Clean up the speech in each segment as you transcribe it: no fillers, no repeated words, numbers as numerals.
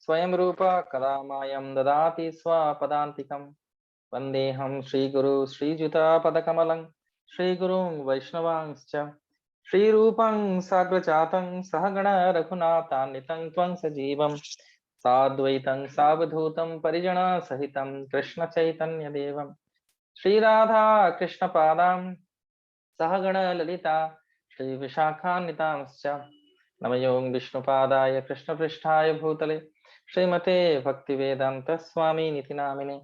स्वयं रूपा कदा मायं ददाति स्वपदान्तिकं वन्देऽहं श्रीगुरु श्रीयुतापदकमलं श्रीगुरुं वैष्णवांश्च श्रीरूपं साग्रजातं सहगण रघुनाथान्वितं त्वं सजीवं साद्वैतं सावधूतं परिजनसहितं कृष्णचैतन्यदेवं श्रीराधा कृष्णपादां सहगण ललिता श्रीविशाखान्वितांश्च नमयों विष्णुपादाय कृष्णपृष्ठाय भूतले श्रीमते भक्तिवेदांत स्वामी निति नामिने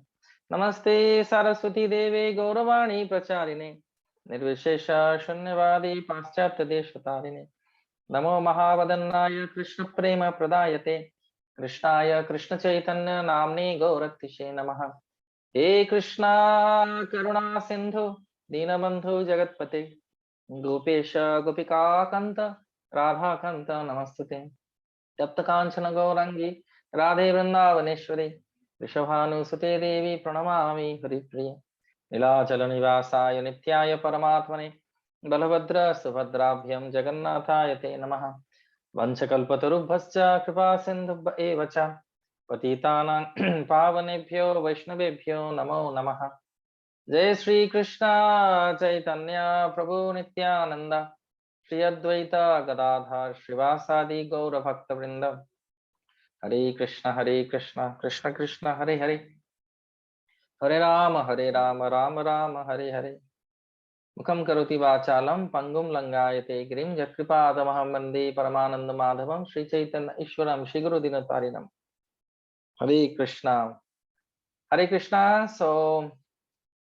नमस्ते सरस्वती देवे गौरवाणी प्रचारिणे निर्विशेष शून्यवादी पाश्चात्य देशतारिणे नमो महावदन्नाय कृष्ण प्रेम प्रदायते कृष्णाय कृष्ण चैतन्य नाम्ने गौरतिशे नमः। हे कृष्णा करुणा सिंधु दीनबंधु जगत्पते गोपेश गोपिका कांत राधा कांत नमस्तुते तप्त कांचन गौरंगी राधे वृंदावनेश्वरी वृषभानुसुते देवी प्रणमामि हरिप्रिय नीलाचल निवासाय नित्याय परमात्मने बलभद्र सुभद्राभ्यं जगन्नाथाय ते नमः। वंशकल्पतरुभ्यश्च कृपा सिन्धुभ्य एव च पतितानां पावनेभ्यो वैष्णवेभ्यो नमो नमः। जय श्री कृष्ण चैतन्य प्रभु नित्यानंद श्री अद्वैत गदाधर श्रीवासादि गौर भक्त वृंद हरे कृष्ण कृष्ण कृष्ण हरे हरे हरे राम राम राम हरे हरे। मुखं करोति वाचालं पंगुं लंगायते गिरिं यत्कृपातमहं वन्दे परमानंद माधवं श्री चैतन्य ईश्वरं श्री गुरु दिनतारिणं। हरे Krishna. So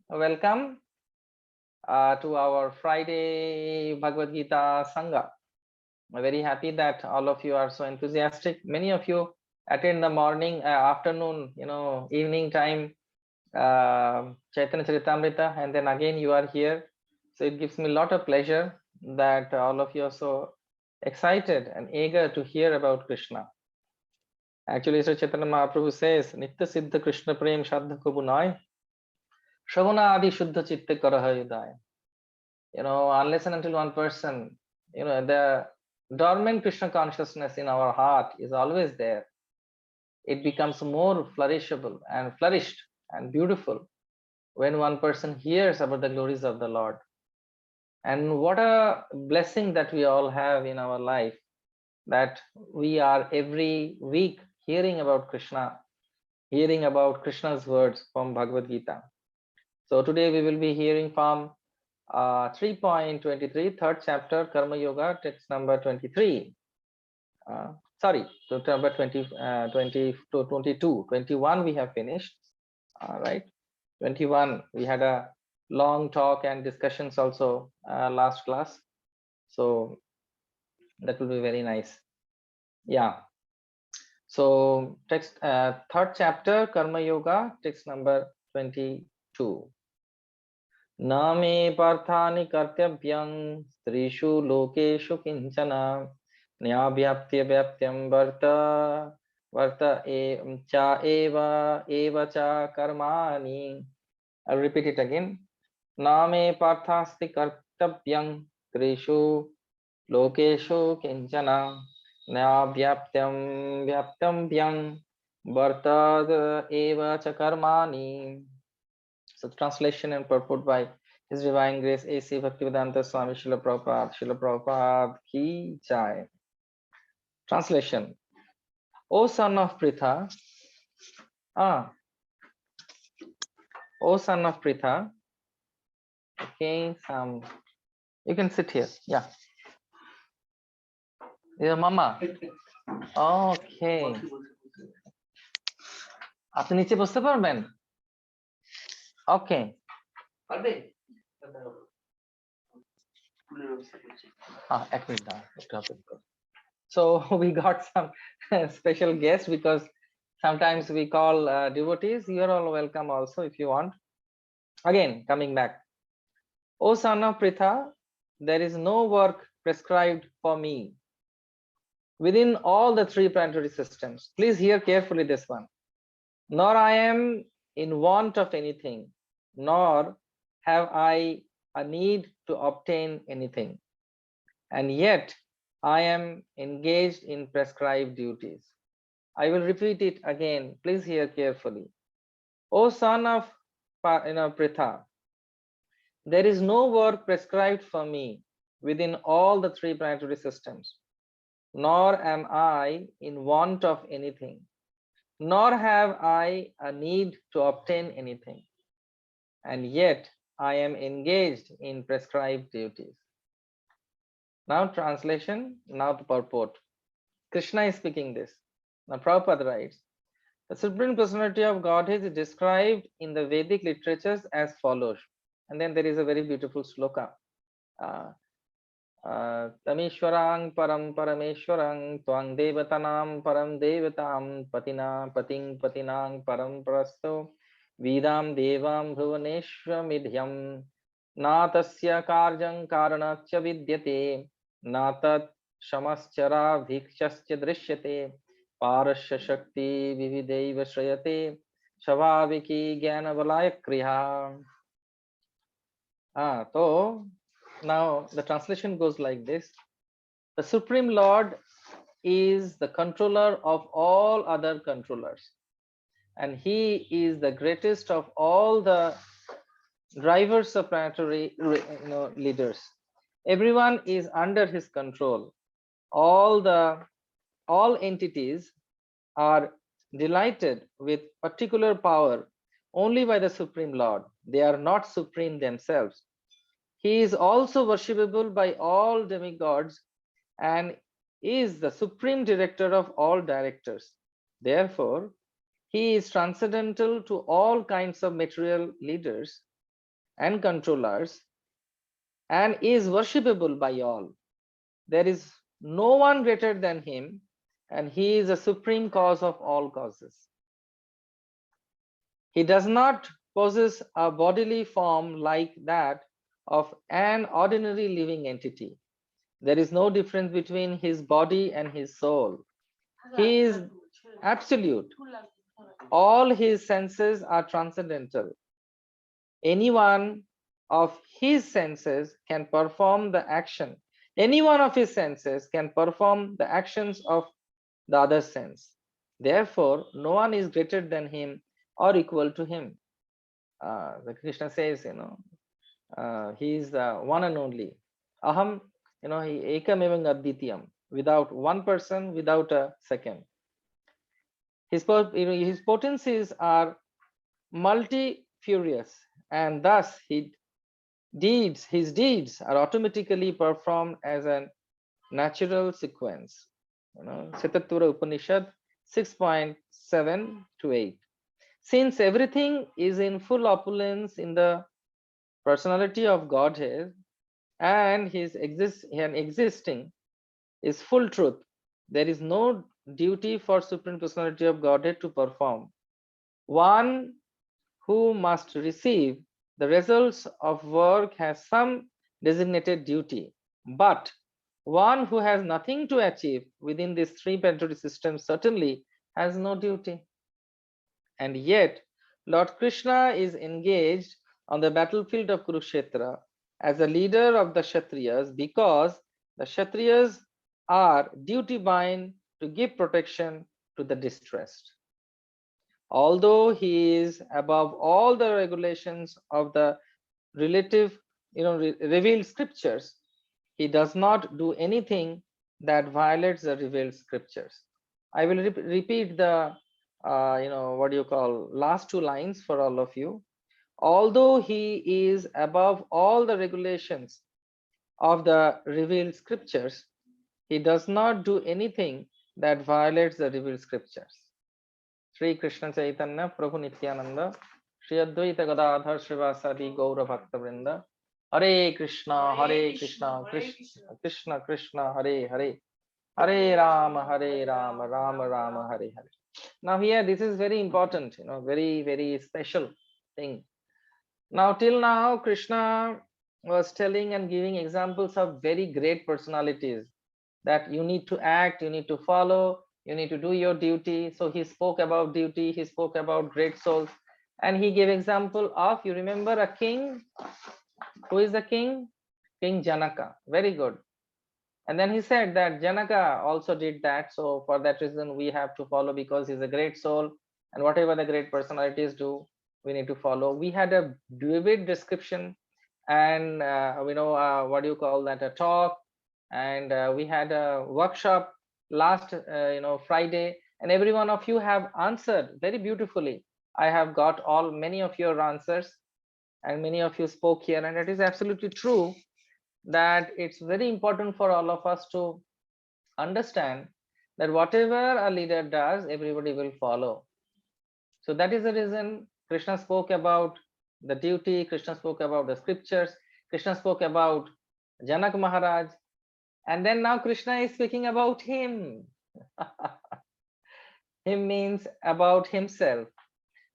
welcome to our Friday Bhagavad Gita Sangha. I'm very happy that all of you are so enthusiastic. Many of you attend the morning, afternoon, evening time Chaitanya Charitamrita, and then again you are here. So it gives me a lot of pleasure that all of you are so excited and eager to hear about Krishna. Actually, Sri Chaitanya Mahaprabhu says, Nitya Siddha Krishna Prem Shraddha ko bunai, Shravana Adi Shuddha Chitta Karaha Yudai. Unless and until one person, the dormant Krishna consciousness in our heart is always there, it becomes more flourishable and flourished and beautiful when one person hears about the glories of the Lord. And what a blessing that we all have in our life, that we are every week hearing about Krishna, hearing about Krishna's words from Bhagavad Gita. So today we will be hearing from 3.23, third chapter, Karma Yoga, text number 23. Sorry, number 22. 21 we have finished. Right, 21 we had a long talk and discussions also last class, so that will be very nice. Yeah, so text third chapter, Karma Yoga, text number 22. Name parthani kartyabhyam strishu lokeshu kinchana न्याव्याप्त्य व्याप्त्यं वर्त cha eva cha karmani. I'll repeat it again. Name parthasti kartavyam trishu lokeshu kinchana न्याव्याप्त्यं vyaptam vartad eva cha karmani. So translation and purport by His Divine Grace A.C. Bhaktivedanta Swami Srila Prabhupada ki jai. Translation. O son of Pritha, O son of Pritha, okay, you can sit here, yeah. Your mama. Okay. আপনি নিচে বসতে পারবেন? Okay. এক minute দাও, একটু অপেক্ষা করো। So we got some special guests, because sometimes we call devotees. You are all welcome also if you want. Again, coming back. O son of Pritha, there is no work prescribed for me within all the three planetary systems. Please hear carefully this one. Nor I am in want of anything, nor have I a need to obtain anything. And yet I am engaged in prescribed duties. I will repeat it again. Please hear carefully. O son of Pritha, there is no work prescribed for me within all the three planetary systems, nor am I in want of anything, nor have I a need to obtain anything, and yet I am engaged in prescribed duties. Now translation, now the purport. Krishna is speaking this. Now Prabhupada writes, the Supreme Personality of Godhead is described in the Vedic literatures as follows. And then there is a very beautiful sloka. Tamishwarang param parameshwarang twang devatanam param devatam patina pating patinang param prasto vidam devam bhuvaneshwamidhyam natasya karjang karanachya vidyate natat shamaschara bhikshasya drishyate parasya shakti vividaiva shrayate shavaviki jnana valaya kriya. So now the translation goes like this. The Supreme Lord is the controller of all other controllers, and he is the greatest of all the drivers of planetary leaders. Everyone is under his control. All entities are delighted with particular power only by the Supreme Lord. They are not supreme themselves. He is also worshipable by all demigods and is the supreme director of all directors. Therefore, he is transcendental to all kinds of material leaders and controllers and is worshipable by all. There is no one greater than him, and he is the supreme cause of all causes. He does not possess a bodily form like that of an ordinary living entity. There is no difference between his body and his soul. He is absolute. All his senses are transcendental. Any one of his senses can perform the action. Any one of his senses can perform the actions of the other sense. Therefore, no one is greater than him or equal to him. The Krishna says, he is the one and only. Aham, he ekam evang advitiyam, without one person, without a second. His potencies are multifurious, and thus his deeds are automatically performed as a natural sequence. Setatvara Upanishad 6.7 to 8. Since everything is in full opulence in the personality of Godhead, and his existing is full truth, there is no duty for Supreme Personality of Godhead to perform. One who must receive the results of work has some designated duty, but one who has nothing to achieve within these three planetary systems certainly has no duty. And yet, Lord Krishna is engaged on the battlefield of Kurukshetra as a leader of the Kshatriyas, because the Kshatriyas are duty bound to give protection to the distressed. Although he is above all the regulations of the revealed scriptures, he does not do anything that violates the revealed scriptures. I will repeat the last two lines for all of you. Although he is above all the regulations of the revealed scriptures, he does not do anything that violates the revealed scriptures. Sri Krishna Chaitanya Prabhu Nityananda Shri Advaita Gadadhar Srivasadi Gaura Bhakta Vrinda Hare Krishna Krishna Krishna Hare Hare Hare Rama Rama Rama Hare Hare. Now here this is very important, very, very special thing. Now till now Krishna was telling and giving examples of very great personalities that you need to act, you need to follow, you need to do your duty. So he spoke about duty, he spoke about great souls, and he gave example of, you remember a king? Who is the king? King Janaka. Very good. And then he said that Janaka also did that. So for that reason, we have to follow because he's a great soul. And whatever the great personalities do, we need to follow. We had a vivid description and what do you call that, a talk, and we had a workshop last Friday, and every one of you have answered very beautifully. I have got all many of your answers, and many of you spoke here, and it is absolutely true that it's very important for all of us to understand that whatever a leader does, everybody will follow. So that is the reason Krishna spoke about the duty, Krishna spoke about the scriptures, Krishna spoke about Janak Maharaj, and then now Krishna is speaking about him. Him means about himself.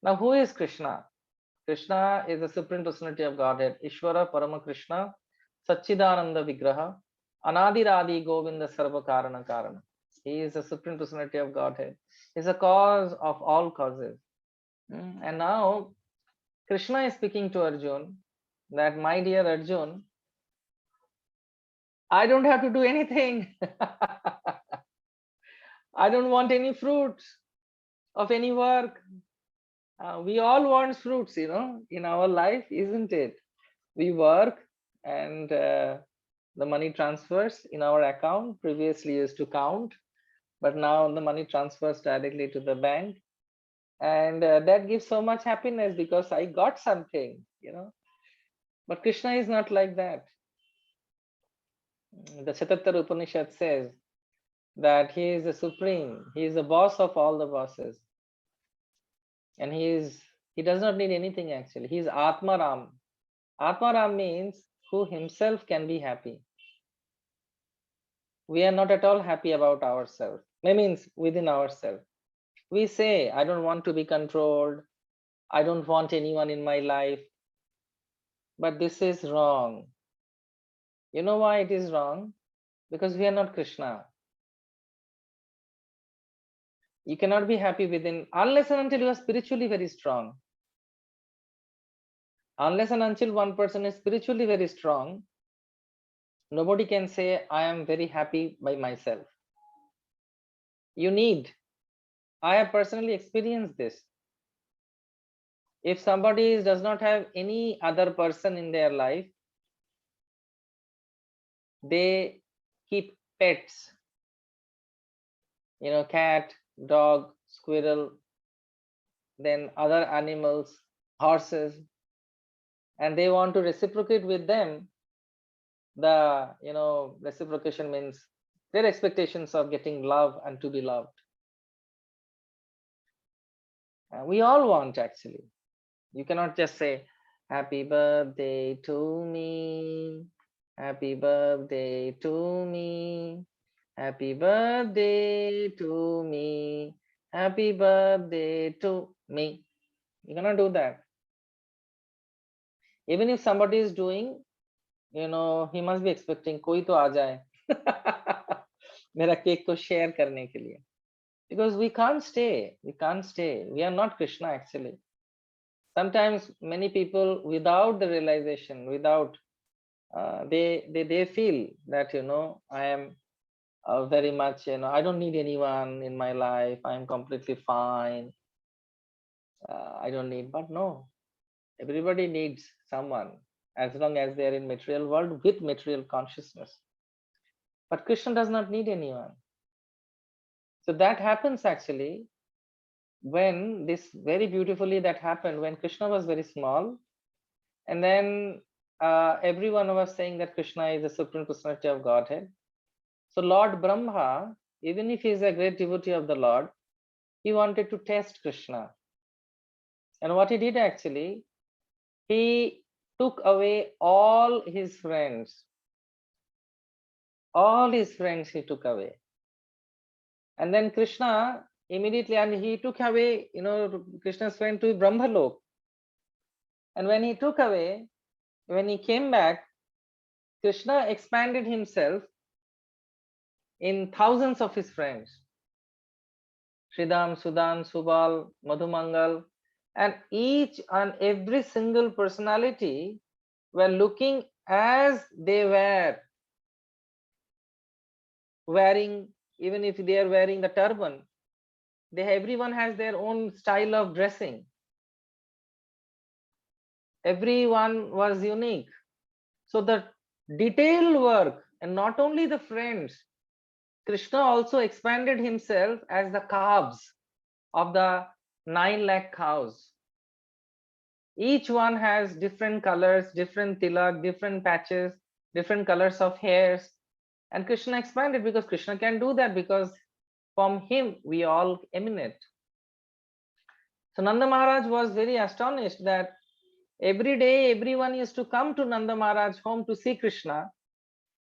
Now, who is Krishna? Krishna is the Supreme Personality of Godhead, Ishvara Parama Krishna, Satchidananda Vigraha, Anadiradi Govinda Sarva Karana Karana. He is the Supreme Personality of Godhead. He is the cause of all causes. And now Krishna is speaking to Arjun that, my dear Arjun, I don't have to do anything. I don't want any fruits of any work. We all want fruits, in our life, isn't it? We work and the money transfers in our account. Previously used to count, but now the money transfers directly to the bank. And that gives so much happiness because I got something, But Krishna is not like that. The Shatattara Upanishad says that he is the supreme, he is the boss of all the bosses. And he does not need anything actually. He is Atmaram. Atmaram means who himself can be happy. We are not at all happy about ourselves. Means within ourselves. We say, I don't want to be controlled. I don't want anyone in my life. But this is wrong. You know why it is wrong? Because we are not Krishna. You cannot be happy within unless and until you are spiritually very strong. Unless and until one person is spiritually very strong, nobody can say, I am very happy by myself. I have personally experienced this. If somebody does not have any other person in their life, they keep pets, cat, dog, squirrel, then other animals, horses, and they want to reciprocate with them. The reciprocation means their expectations of getting love and to be loved. We all want, actually. You cannot just say, happy birthday to me, happy birthday to me, happy birthday to me, happy birthday to me. You cannot do that. Even if somebody is doing, he must be expecting कोई तो आ जाए मेरा cake को share करने के लिए. Because we can't stay. We are not Krishna, actually. Sometimes many people, without the realization, without they feel that I am very much I don't need anyone in my life. I am completely fine. I don't need. But no, everybody needs someone as long as they are in material world with material consciousness. But Krishna does not need anyone. So that happens actually when this very beautifully that happened when Krishna was very small, and then everyone was saying that Krishna is the Supreme Personality of Godhead. So Lord Brahma, even if he is a great devotee of the Lord, he wanted to test Krishna. And what he did actually, he took away all his friends. All his friends he took away. And then Krishna immediately, and he took away, Krishna's friend to Brahmalok. And when he took away, when he came back, Krishna expanded himself in thousands of his friends. Sridham, Sudan, Subal, Madhumangal, and each and every single personality were looking as they were. wearing, even if they are wearing the turban, everyone has their own style of dressing. Everyone was unique. So the detailed work, and not only the friends, Krishna also expanded himself as the calves of the 9 lakh cows. Each one has different colors, different tilak, different patches, different colors of hairs. And Krishna expanded because Krishna can do that, because from him we all emanate. So Nanda Maharaj was very astonished that every day everyone used to come to Nanda Maharaj home to see Krishna.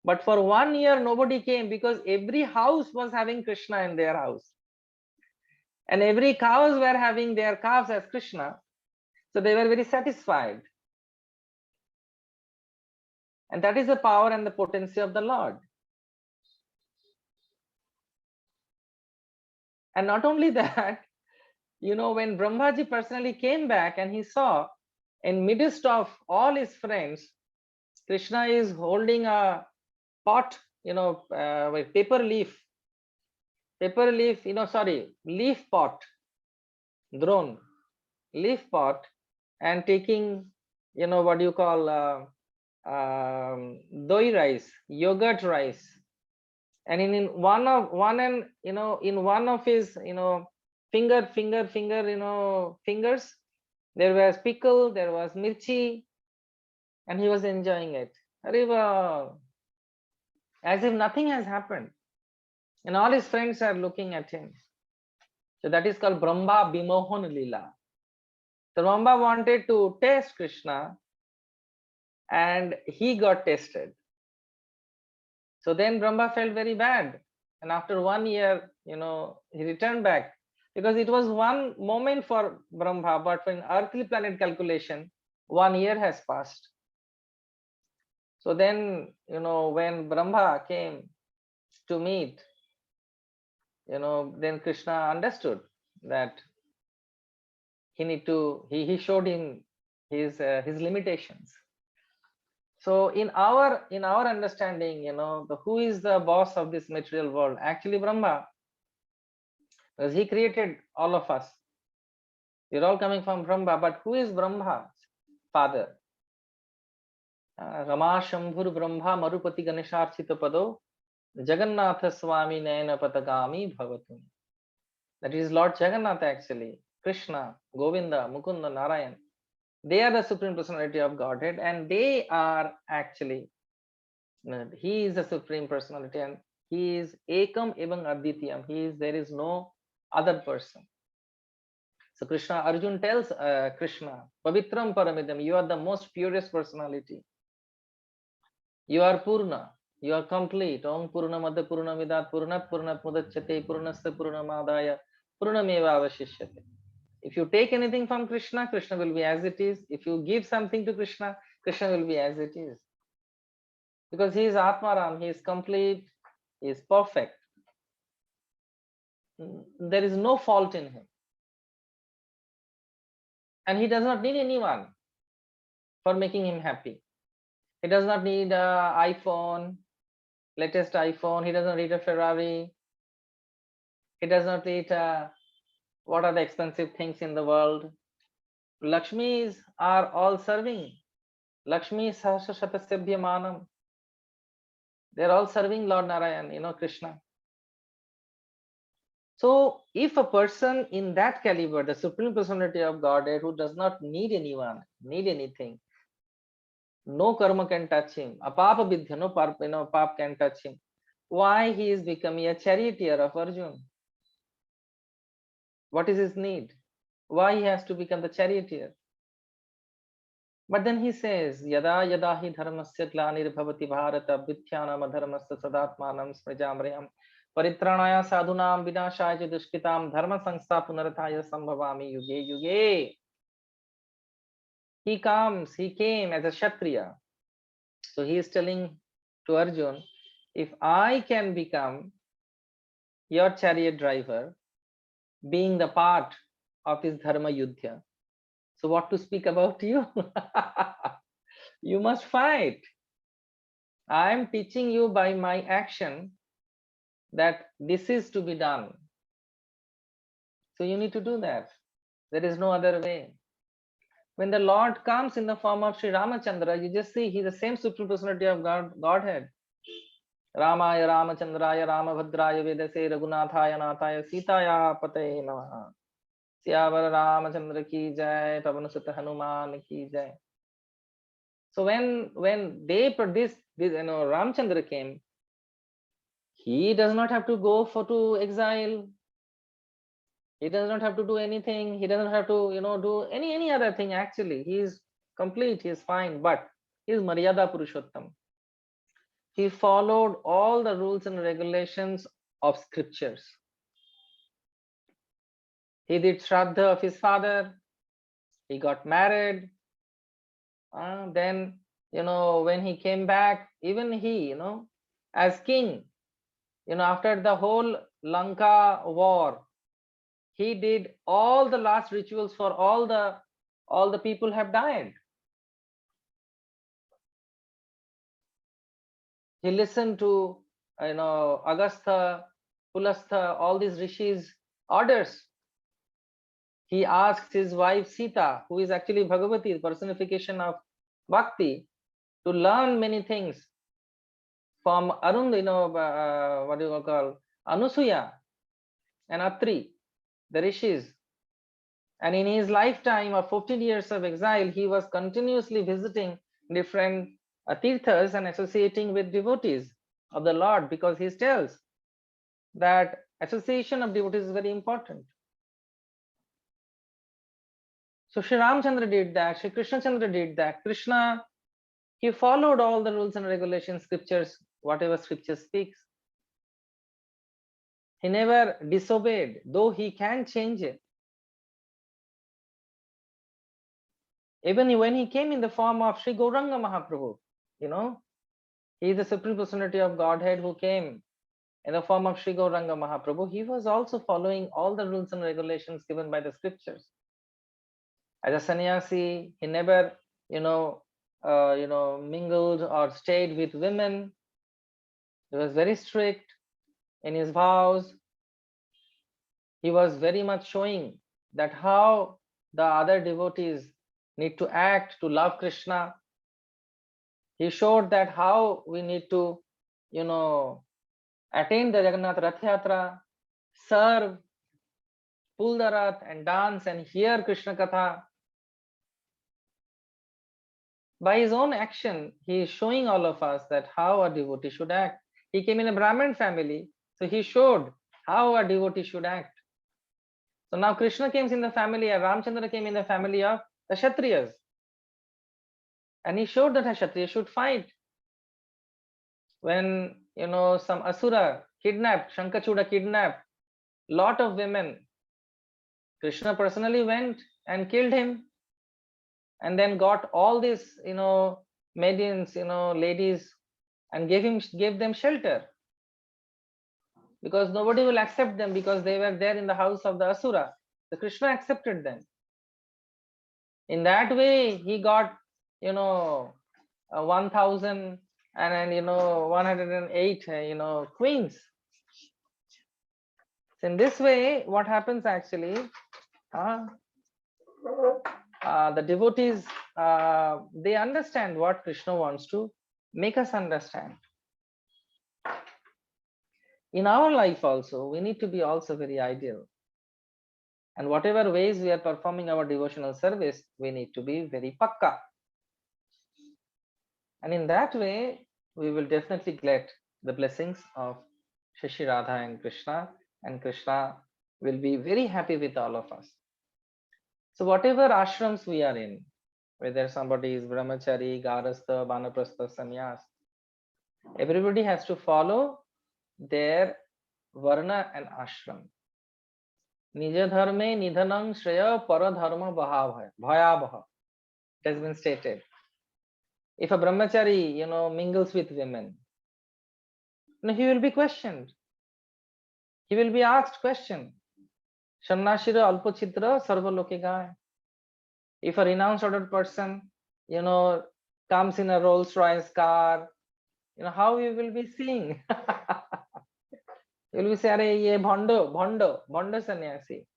But for 1 year nobody came, because every house was having Krishna in their house. And every cows were having their calves as Krishna. So they were very satisfied. And that is the power and the potency of the Lord. And not only that, when Brahmaji personally came back and he saw in midst of all his friends, Krishna is holding a pot, with leaf leaf pot, drone, leaf pot, and taking, what you call, doi rice, yogurt rice, and in one of his, fingers, there was pickle, there was mirchi, and he was enjoying it. Arriva, as if nothing has happened, and all his friends are looking at him. So that is called Brahma Bimohan Lila. So Brahma wanted to taste Krishna, and he got tasted. So then Brahma felt very bad, and after 1 year, he returned back, because it was one moment for Brahma, but for an earthly planet calculation, 1 year has passed. So then, when Brahma came to meet, then Krishna understood that he showed him his limitations. So in our understanding, who is the boss of this material world? Actually Brahma, because he created all of us. We're all coming from Brahma, but who is Brahma's father? Rama Shambhur Brahma Marupati Ganesharchita Pado Jagannatha Swami Nayana Patagami Bhavatu. That is Lord Jagannath, actually. Krishna, Govinda, Mukunda, Narayan. They are the Supreme Personality of Godhead, and they are actually, he is the Supreme Personality, and he is Ekam Evam Aditiyam. There is no other person. So Krishna, Arjun tells Krishna, Pavitram Paramidam, you are the most purest personality. You are Purna. You are complete. Om Purnamada Purnamidat Purnat Purnat Mudachate Purnasta Purnamadaya Purnameva Avashishyate. If you take anything from Krishna, Krishna will be as it is. If you give something to Krishna, Krishna will be as it is. Because he is Atmaram, he is complete, he is perfect. There is no fault in him. And he does not need anyone for making him happy. He does not need an iPhone, latest iPhone. He does not need a Ferrari. He does not need what are the expensive things in the world. Lakshmis are all serving. Lakshmi Sahasra Shatasya Manam. They're all serving Lord Narayan, Krishna. So if a person in that caliber, the Supreme Personality of Godhead, who does not need anyone, need anything, no karma can touch him, apapa vidya, no pap can touch him, why he is becoming a charioteer of Arjun? What is his need? Why he has to become the charioteer? But then he says, Yada yada hi dharmasya glanir bharata vidhyanam adharmasya sadatmanam smrijamriyam paritranaya sadhunam vinashaya dushkitam dharma sangstha punarathaya sambhavami yuge yuge. He came as a Kshatriya. So he is telling to Arjun, if I can become your chariot driver, being the part of this dharma yuddha, so what to speak about you? You must fight. I am teaching you by my action that this is to be done. So you need to do that. There is no other way. When the Lord comes in the form of Sri Ramachandra, you just see he's the same supreme personality of Godhead. Ramaya Ramachandraya Ramabhadraya Vedase Raghunathaya Nathaya Sitaya Pate Namaha. Siyavar Ramachandra ki jai, Pavan Sutta Hanuman ki jai. So when they this Ramchandra came, he does not have to go to exile. He does not have to do anything. He doesn't have to do any other thing. Actually, he is complete. He is fine. But he is Maryada Purushottam. He followed all the rules and regulations of scriptures. He did Shraddha of his father. He got married. Then, when he came back, even he, as king, after the whole Lanka war, he did all the last rituals for all the people have died. He listened to, Agastha, Pulastha, all these rishis' orders. He asked his wife Sita, who is actually Bhagavati, the personification of Bhakti, to learn many things from Arund, what do you call, Anusuya and Atri, the rishis. And in his lifetime of 14 years of exile, he was continuously visiting different tirthas and associating with devotees of the Lord, because he tells that association of devotees is very important. So Sri Ramchandra did that, Sri Krishna Chandra did that. Krishna, he followed all the rules and regulations, scriptures, whatever scripture speaks. He never disobeyed, though he can change it. Even when he came in the form of Sri Gauranga Mahaprabhu, he is the supreme personality of Godhead who came in the form of Sri Gauranga Mahaprabhu. He was also following all the rules and regulations given by the scriptures. As a sannyasi, he never, mingled or stayed with women. He was very strict in his vows. He was very much showing that how the other devotees need to act to love Krishna. He showed that how we need to, attain the Jagannath Rath Yatra, serve, pull the Rath and dance and hear Krishna Katha. By his own action, he is showing all of us that how a devotee should act. He came in a Brahmin family, so he showed how a devotee should act. So now Krishna came in the family, and Ramchandra came in the family of the Kshatriyas. And he showed that a Kshatriya should fight. When, some Asura kidnapped, Shankachuda kidnapped lot of women, Krishna personally went and killed him, and then got all these, maidens, ladies, and gave them shelter, because nobody will accept them, because they were there in the house of the Asura. So Krishna accepted them. In that way, he got, 1,000 and then 108, queens. So in this way, what happens actually? The devotees, they understand what Krishna wants to make us understand. In our life also, we need to be also very ideal. And whatever ways we are performing our devotional service, we need to be very pakka. And in that way, we will definitely get the blessings of Shri Radha and Krishna will be very happy with all of us. So whatever ashrams we are in, whether somebody is brahmachari, garastha, vanaprastha, sannyas, everybody has to follow their varna and ashram. Nija dharme nidhanam shreya paradharma bhayabha. It has been stated. If a brahmachari, mingles with women, he will be questioned. He will be asked question. Sannashira alpochitra sarva loke gaya. If a renounced ordered person, comes in a Rolls Royce car, how you will be seeing? You will say, "Arey ye bhondo sannyasi."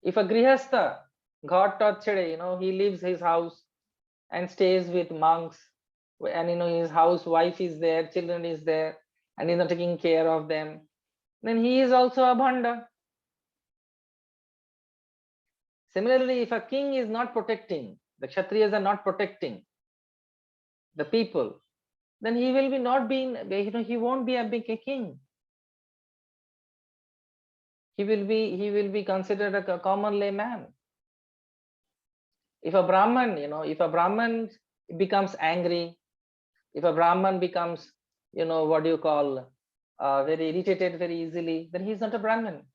If a grihastha, God taught chede, he leaves his house and stays with monks, and his housewife is there, children is there, and he's not taking care of them, then he is also a bhanda. Similarly, if a king is not protecting, the kshatriyas are not protecting the people, then he will be not being, he won't be a big king. He will be considered a common layman. If a Brahman becomes angry, if a Brahman becomes, what do you call, very irritated very easily, then he's not a Brahman.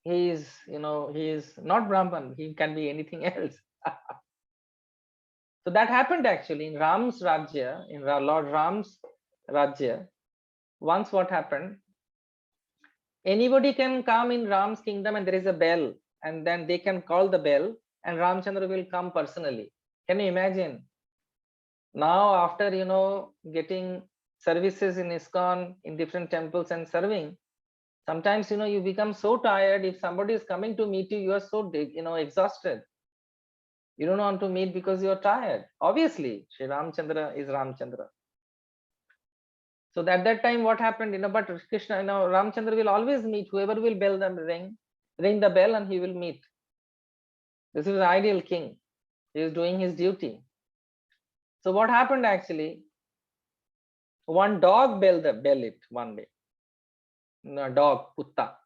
He is not Brahman. He can be anything else. So that happened actually in Ram's Rajya, in Lord Ram's Rajya. Once what happened, anybody can come in Ram's kingdom and there is a bell, and then they can call the bell and Ramchandra will come personally. Can you imagine? Now after getting services in ISKCON, in different temples and serving, sometimes you become so tired. If somebody is coming to meet you, you are so exhausted. You don't want to meet because you are tired. Obviously, Sri Ramchandra is Ramchandra. So at that time, what happened? But Krishna, Ramchandra will always meet whoever will bell the ring the bell, and he will meet. This is an ideal king. He is doing his duty. So what happened actually? One dog bell it one day. A dog, Kutta.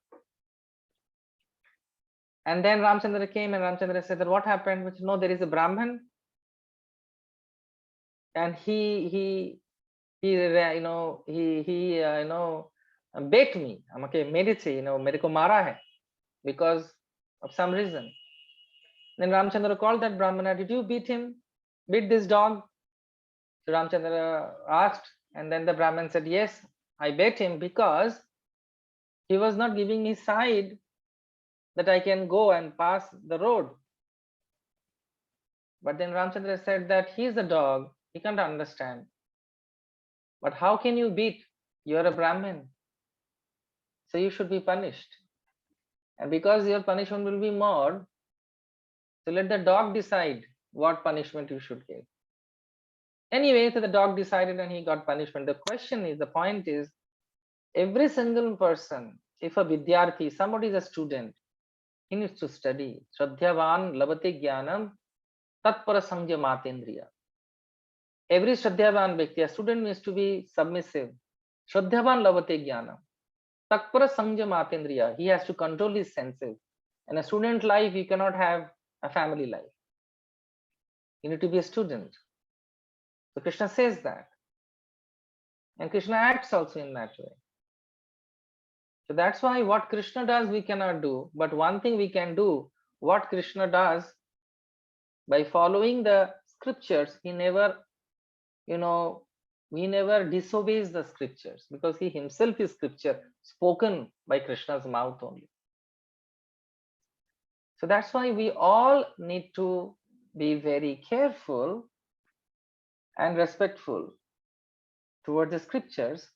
And then Ramchandra came and Ramchandra said that what happened? Which no, there is a Brahman, and he bet me. আমাকে মেরেছে, मेरे को मारा है because of some reason. Then Ramchandra called that Brahmana, did you beat him? Beat this dog? So Ramchandra asked, and then the Brahman said, yes, I bet him because he was not giving me side that I can go and pass the road. But then Ramchandra said that he is a dog, he can't understand. But how can you beat? You are a Brahmin. So you should be punished. And because your punishment will be more, so let the dog decide what punishment you should give. Anyway, so the dog decided and he got punishment. The question is, the point is, every single person, if a vidyarthi, somebody is a student, he needs to study. Shraddhavan labate jnanam tatpara sangya matendriya. Every Shraddhavan Vyakti, a student needs to be submissive. Shraddhavan labate jnanam tatpara sangya matendriya. He has to control his senses. In a student life, you cannot have a family life. You need to be a student. So Krishna says that. And Krishna acts also in that way. So that's why what Krishna does, we cannot do. But one thing we can do, what Krishna does, by following the scriptures, he never disobeys the scriptures, because he himself is scripture spoken by Krishna's mouth only. So that's why we all need to be very careful and respectful towards the scriptures,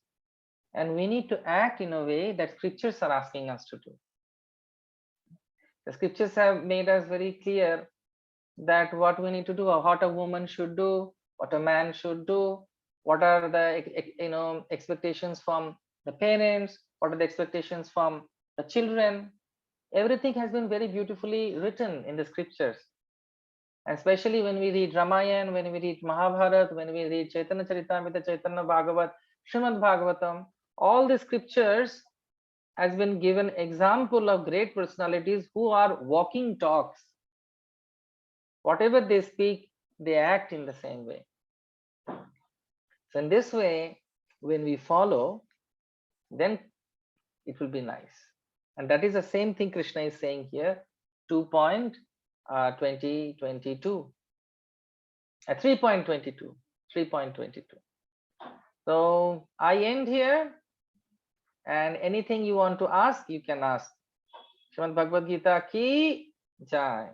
and we need to act in a way that scriptures are asking us to do. The scriptures have made us very clear that what we need to do, what a woman should do, what a man should do, what are the expectations from the parents, what are the expectations from the children. Everything has been very beautifully written in the scriptures. And especially when we read Ramayana, when we read Mahabharata, when we read Chaitanya Charitamrita, Chaitanya Bhagavad, Srimad Bhagavatam, all the scriptures has been given example of great personalities who are walking talks. Whatever they speak, they act in the same way. So in this way, when we follow, then it will be nice. And that is the same thing Krishna is saying here, 2.2022, 3.22. So I end here, and anything you want to ask, you can ask. Srimad Bhagavad Gita ki jai.